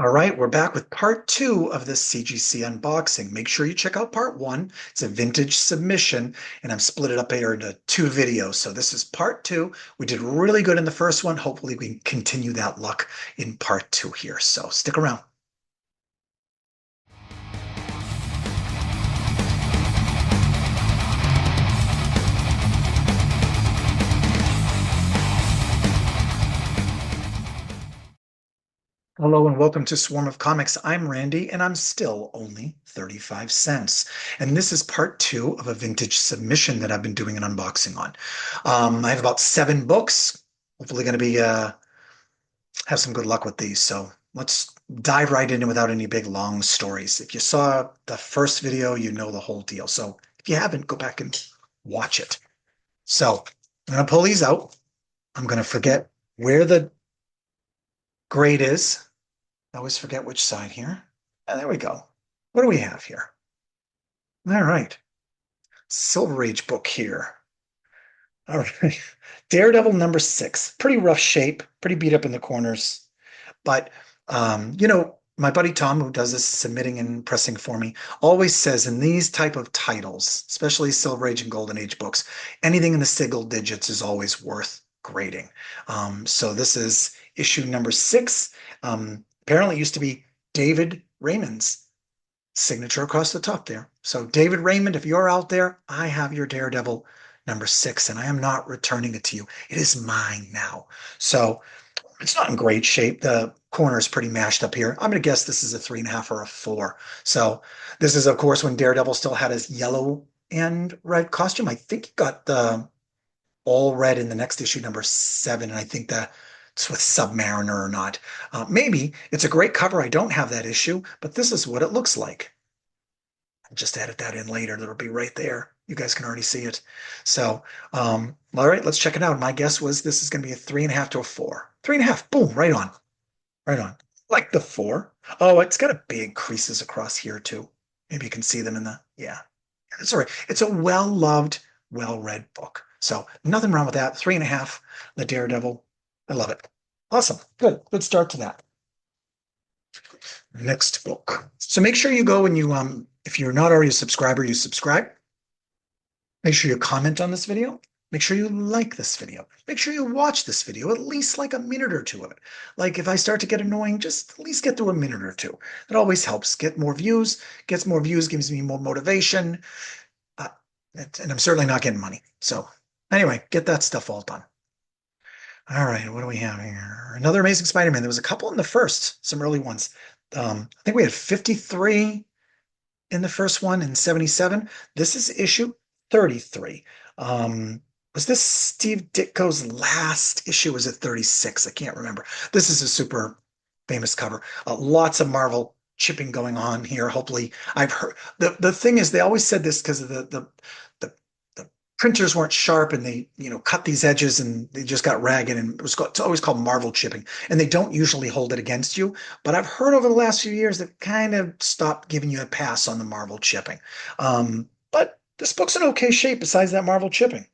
All right, we're back with part two of this CGC unboxing. Make sure you check out part one. It's a vintage submission, and I've split it up here into two videos. So this is part two. We did really good in the first one. Hopefully we can continue that luck in part two here. So stick around. Hello and welcome to Swarm of Comics. I'm Randy and I'm still only 35 cents. And this is part two of a vintage submission that I've been doing an unboxing on. I have about 7 books. Hopefully going to be have some good luck with these. So let's dive right in without any big long stories. If you saw the first video, you know the whole deal. So if you haven't, go back and watch it. So I'm going to pull these out. I'm going to forget where the grade is. I always forget which side here. And there we go. What do we have here? All right. Silver Age book here. All right. Daredevil #6. Pretty rough shape, pretty beat up in the corners. But, my buddy Tom, who does this submitting and pressing for me, always says in these type of titles, especially Silver Age and Golden Age books, anything in the single digits is always worth grading. So this is issue #6. Apparently it used to be David Raymond's signature across the top there. So David Raymond, if you're out there, I have your Daredevil #6, and I am not returning it to you. It is mine now. So it's not in great shape. The corner is pretty mashed up here. I'm going to guess this is a 3.5 or a 4. So this is, of course, when Daredevil still had his yellow and red costume. I think he got the all red in the next issue, #7, and I think that's with Submariner or not. Maybe. It's a great cover. I don't have that issue, but this is what it looks like. I'll just edit that in later. That'll be right there. You guys can already see it. So, all right, let's check it out. My guess was this is going to be a 3.5 to a 4. 3.5. Boom, right on. Right on. Like the 4. Oh, it's got a big creases across here too. Maybe you can see them in the, yeah. It's all right. It's a well-loved, well-read book. So nothing wrong with that. 3.5, The Daredevil. I love it. Awesome. Good. Good start to that. Next book. So make sure you go and you, if you're not already a subscriber, you subscribe. Make sure you comment on this video. Make sure you like this video. Make sure you watch this video, at least like a minute or two of it. Like if I start to get annoying, just at least get through a minute or two. That always helps. Get more views. Gets more views, gives me more motivation. And I'm certainly not getting money. So anyway, get that stuff all done. All right, what do we have here? Another Amazing Spider-Man. There was a couple in the first, some early ones. I think we had 53 in the first one and 77. This is issue 33. Was this Steve Ditko's last issue? Was it 36? I can't remember. This is a super famous cover. Lots of Marvel chipping going on here. Hopefully, I've heard the thing is they always said this because of the printers weren't sharp and they cut these edges and they just got ragged, and it's always called Marvel chipping, and they don't usually hold it against you. But I've heard over the last few years that kind of stopped giving you a pass on the Marvel chipping. But this book's in okay shape besides that Marvel chipping.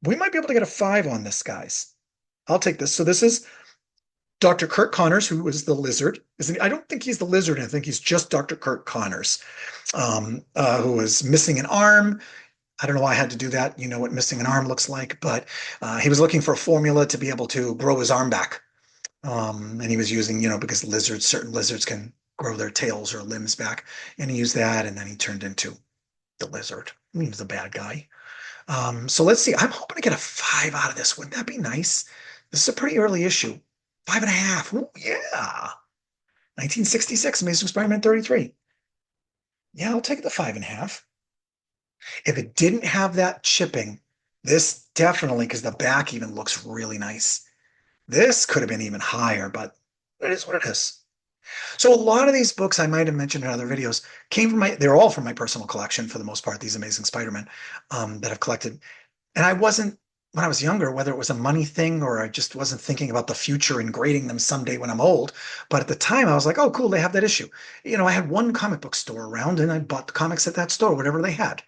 We might be able to get a 5 on this, guys. I'll take this. So this is Dr. Kurt Connors, who was the Lizard. I don't think he's the Lizard. I think he's just Dr. Kurt Connors, who was missing an arm. I don't know why I had to do that. You know what missing an arm looks like, but he was looking for a formula to be able to grow his arm back. And he was using, because certain lizards can grow their tails or limbs back. And he used that, and then he turned into the Lizard. He was the bad guy. So let's see. I'm hoping to get a 5 out of this. Wouldn't that be nice? This is a pretty early issue. 5.5. Ooh, yeah. 1966, Amazing Spider-Man 33. Yeah, I'll take the 5.5. If it didn't have that chipping, this definitely, because the back even looks really nice. This could have been even higher, but it is what it is. So a lot of these books I might have mentioned in other videos came from they're all from my personal collection for the most part, these Amazing Spider-Man that I've collected. And I wasn't, when I was younger, whether it was a money thing or I just wasn't thinking about the future and grading them someday when I'm old. But at the time I was like, oh, cool, they have that issue. I had one comic book store around and I bought the comics at that store, whatever they had.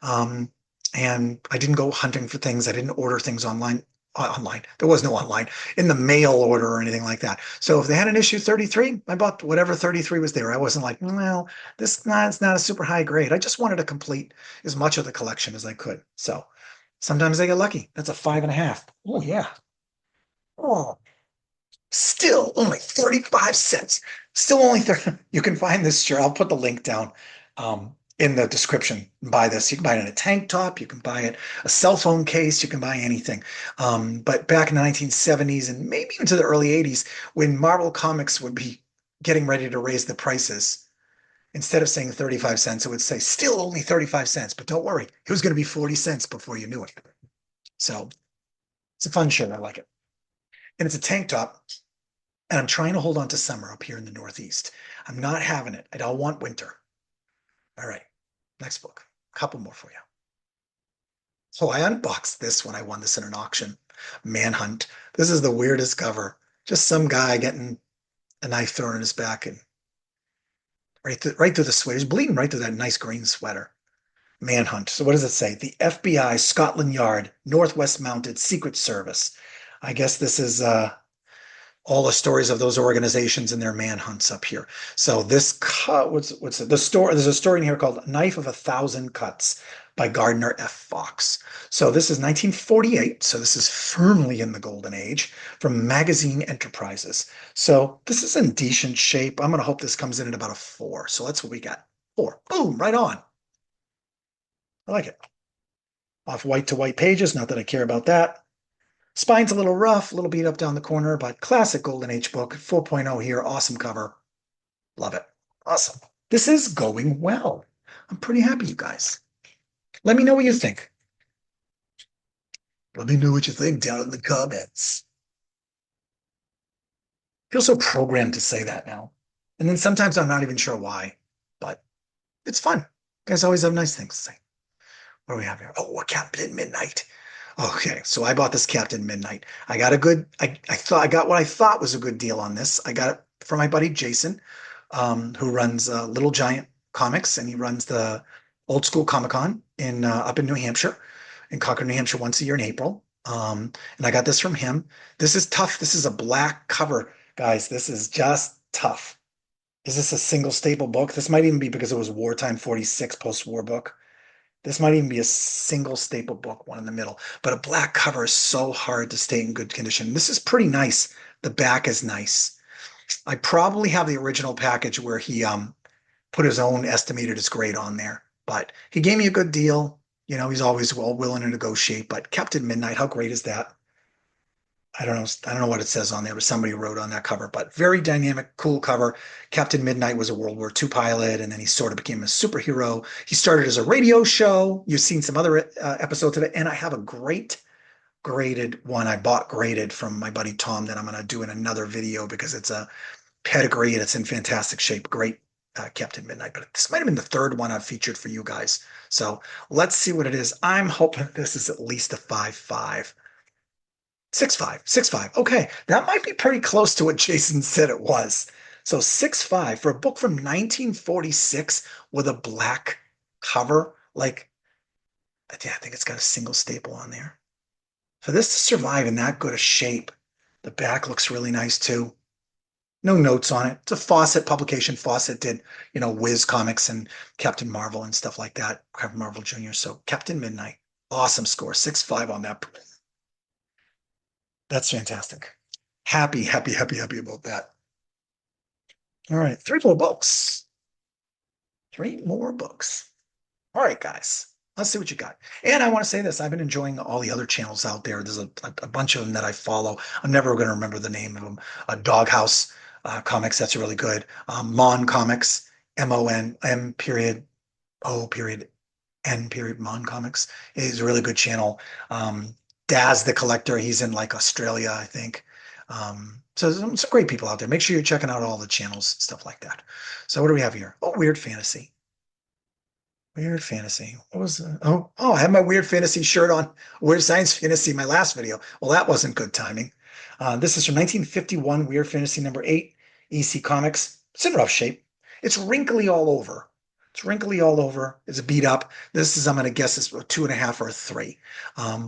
And I didn't go hunting for things. I didn't order things online. online. There was no online in the mail order or anything like that. So if they had an issue 33, I bought whatever 33 was there. I wasn't like, well, it's not a super high grade. I just wanted to complete as much of the collection as I could. So sometimes I get lucky. That's a 5.5. Oh yeah. Oh, still only 35 cents. Still only 30. You can find this shirt. I'll put the link down in the description. Buy this. You can buy it in a tank top. You can buy it a cell phone case. You can buy anything. But back in the 1970s and maybe into the early 80s, when Marvel Comics would be getting ready to raise the prices, instead of saying 35 cents, it would say still only 35 cents. But don't worry, it was going to be 40 cents before you knew it. So it's a fun shirt. I like it. And it's a tank top. And I'm trying to hold on to summer up here in the Northeast. I'm not having it. I don't want winter. All right, next book. A couple more for you. So I unboxed this when I won this in an auction. Manhunt. This is the weirdest cover. Just some guy getting a knife thrown in his back and right through the sweater. He's bleeding right through that nice green sweater. Manhunt. So what does it say? The FBI, Scotland Yard, Northwest Mounted Secret Service. I guess this is all the stories of those organizations and their manhunts up here. So this what's it? The story, there's a story in here called Knife of 1,000 Cuts by Gardner F. Fox. So this is 1948. So this is firmly in the golden age from Magazine Enterprises. So this is in decent shape. I'm going to hope this comes in at about a 4. So that's what we got. 4. Boom, right on. I like it. Off white to white pages. Not that I care about that. Spine's a little rough, a little beat up down the corner, but classic Golden Age book. 4.0 here. Awesome cover. Love it. Awesome. This is going well. I'm pretty happy, you guys. Let me know what you think. Let me know what you think down in the comments. I feel so programmed to say that now. And then sometimes I'm not even sure why, but it's fun. You guys always have nice things to say. What do we have here? Oh, a Captain Midnight. Okay, so I bought this Captain Midnight. I got a good, I got what I thought was a good deal on this. I got it from my buddy Jason, who runs Little Giant Comics, and he runs the Old School Comic Con in up in New Hampshire, in Concord, New Hampshire, once a year in April. And I got this from him. This is tough. This is a black cover, guys. This is just tough. Is this a single staple book? This might even be because it was Wartime 46 post-war book. This might even be a single staple book, one in the middle. But a black cover is so hard to stay in good condition. This is pretty nice. The back is nice. I probably have the original package where he put his own estimated as grade on there. But he gave me a good deal. You know, he's always willing to negotiate. But Captain Midnight, how great is that? I don't know. I don't know what it says on there, but somebody wrote on that cover. But very dynamic, cool cover. Captain Midnight was a World War II pilot, and then he sort of became a superhero. He started as a radio show. You've seen some other episodes of it, and I have a great graded one I bought graded from my buddy Tom that I'm going to do in another video because it's a pedigree and it's in fantastic shape. Great Captain Midnight, but this might have been the third one I've featured for you guys. So let's see what it is. I'm hoping this is at least a 5.5. 6.5, 6.5. Okay, that might be pretty close to what Jason said it was. So 6.5 for a book from 1946 with a black cover. Like, yeah, I think it's got a single staple on there. For this to survive in that good a shape, the back looks really nice too. No notes on it. It's a Fawcett publication. Fawcett did, Wiz Comics and Captain Marvel and stuff like that. Captain Marvel Jr. So Captain Midnight, awesome score, 6.5 on that. That's fantastic. Happy about that. All right, 3 more books. 3 more books. All right, guys, let's see what you got. And I want to say this, I've been enjoying all the other channels out there. There's a bunch of them that I follow. I'm never going to remember the name of them. Doghouse Comics, that's really good. Mon Comics, MON, period, O period, N period, Mon Comics is a really good channel. Daz the Collector, he's in like Australia, I think. So there's some great people out there. Make sure you're checking out all the channels, stuff like that. So what do we have here? Oh, Weird Fantasy. Weird Fantasy. What was I have my Weird Fantasy shirt on. Weird Science Fantasy, my last video. Well, that wasn't good timing. This is from 1951, Weird Fantasy number 8, EC Comics. It's in rough shape. It's wrinkly all over. It's wrinkly all over. It's beat up. This is, I'm going to guess, is a 2.5 or a 3.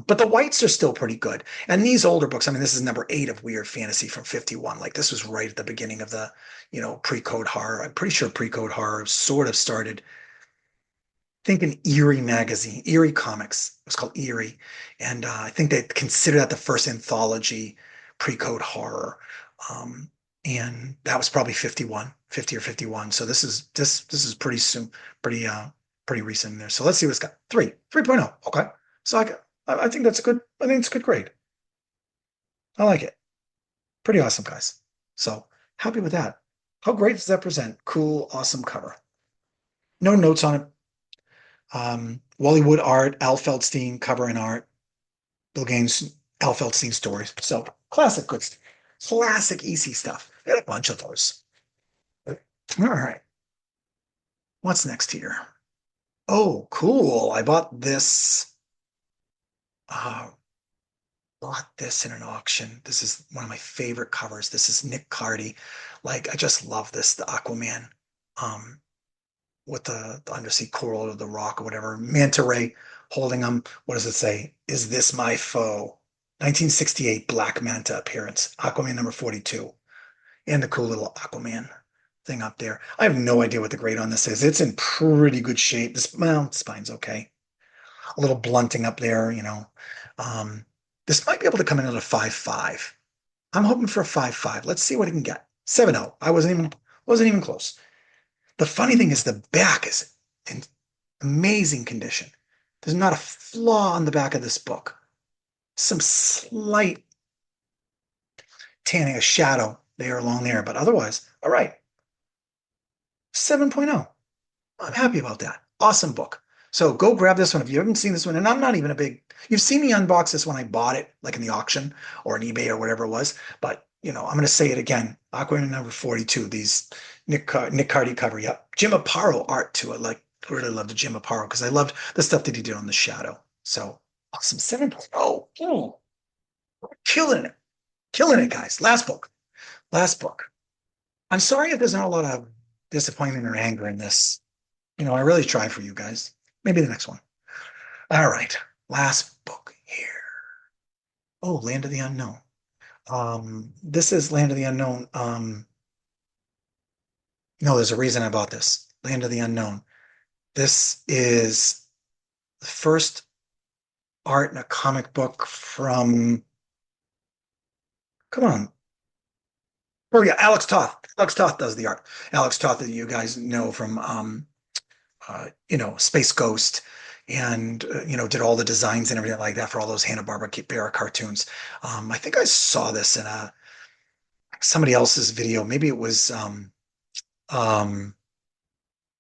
But the whites are still pretty good. And these older books, I mean, this is number 8 of Weird Fantasy from 51. Like this was right at the beginning of the, pre-code horror. I'm pretty sure pre-code horror sort of started, I think, in Eerie magazine, Eerie Comics. It was called Eerie. And I think they consider that the first anthology pre-code horror. Um, and that was probably 51, 50 or 51. So this is pretty soon, pretty pretty recent in there. So let's see what it's got. 3.0. Okay. So I think that's a good, I think it's a good grade. I like it. Pretty awesome, guys. So happy with that. How great does that present? Cool, awesome cover. No notes on it. Wally Wood art, Al Feldstein cover and art, Bill Gaines, Al Feldstein stories. So classic good stuff. Classic EC stuff. Got a bunch of those. All right. What's next here? Oh, cool. I uh, bought this in an auction. This is one of my favorite covers. This is Nick Cardy. Like, I just love this, the Aquaman. Um, with the undersea coral or the rock or whatever. Manta ray holding them. What does it say? Is this my foe? 1968 Black Manta appearance. Aquaman number 42. And the cool little Aquaman thing up there. I have no idea what the grade on this is. It's in pretty good shape. Well, spine's okay. A little blunting up there. Um, this might be able to come in at a 5.5. I'm hoping for a 5.5. Let's see what it can get. 7.0. I wasn't even close. The funny thing is the back is in amazing condition. There's not a flaw on the back of this book. Some slight tanning, a shadow there along there, but otherwise, all right. 7.0. I'm happy about that. Awesome book. So go grab this one if you haven't seen this one. And I'm not even you've seen me unbox this when I bought it, like in the auction or on eBay or whatever it was. But, I'm going to say it again. Aquaman number 42, these Nick Cardy cover. Yep. Jim Aparo art too. I really loved the Jim Aparo because I loved the stuff that he did on the shadow. So awesome. 7.0. Oh, killing it. Killing it, guys. Last book. Last book. I'm sorry if there's not a lot of disappointment or anger in this. I really try for you guys. Maybe the next one. All right. Last book here. Oh, Land of the Unknown. This is Land of the Unknown. No, there's a reason I bought this. Land of the Unknown. This is the first art in a comic book from, come on. Oh yeah, Alex Toth. Alex Toth does the art. Alex Toth that you guys know from Space Ghost, and did all the designs and everything like that for all those Hanna-Barbera cartoons. I think I saw this in somebody else's video. Maybe it was um,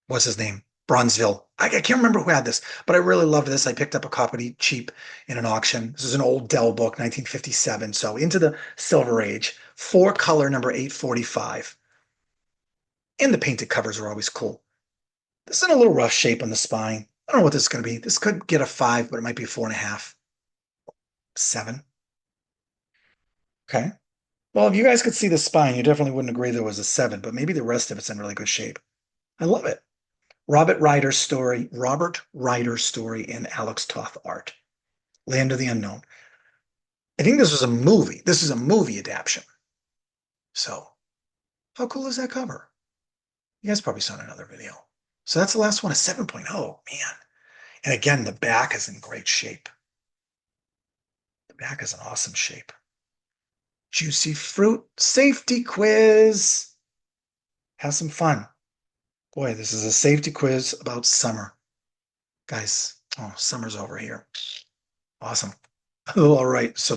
what's his name? Bronzeville. I can't remember who had this, but I really loved this. I picked up a copy cheap in an auction. This is an old Dell book, 1957. So into the Silver Age, 4-color number 845. And the painted covers are always cool. This is in a little rough shape on the spine. I don't know what this is going to be. This could get a 5, but it might be a 4.5. 7. Okay. Well, if you guys could see the spine, you definitely wouldn't agree there was a 7, but maybe the rest of it's in really good shape. I love it. Robert Ryder's story, and Alex Toth art. Land of the Unknown. I think this was a movie. This is a movie adaptation. So, how cool is that cover? You guys probably saw in another video. So that's the last one, a 7.0, man. And again, the back is in great shape. The back is in awesome shape. Juicy fruit safety quiz. Have some fun. Boy, this is a safety quiz about summer. Guys, summer's over here. Awesome. All right. So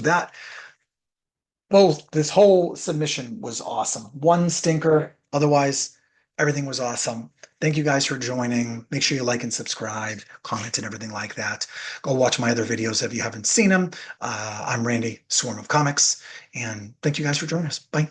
this whole submission was awesome. One stinker. Otherwise, everything was awesome. Thank you guys for joining. Make sure you like and subscribe, comment, and everything like that. Go watch my other videos if you haven't seen them. I'm Randy, Swarm of Comics, and thank you guys for joining us. Bye.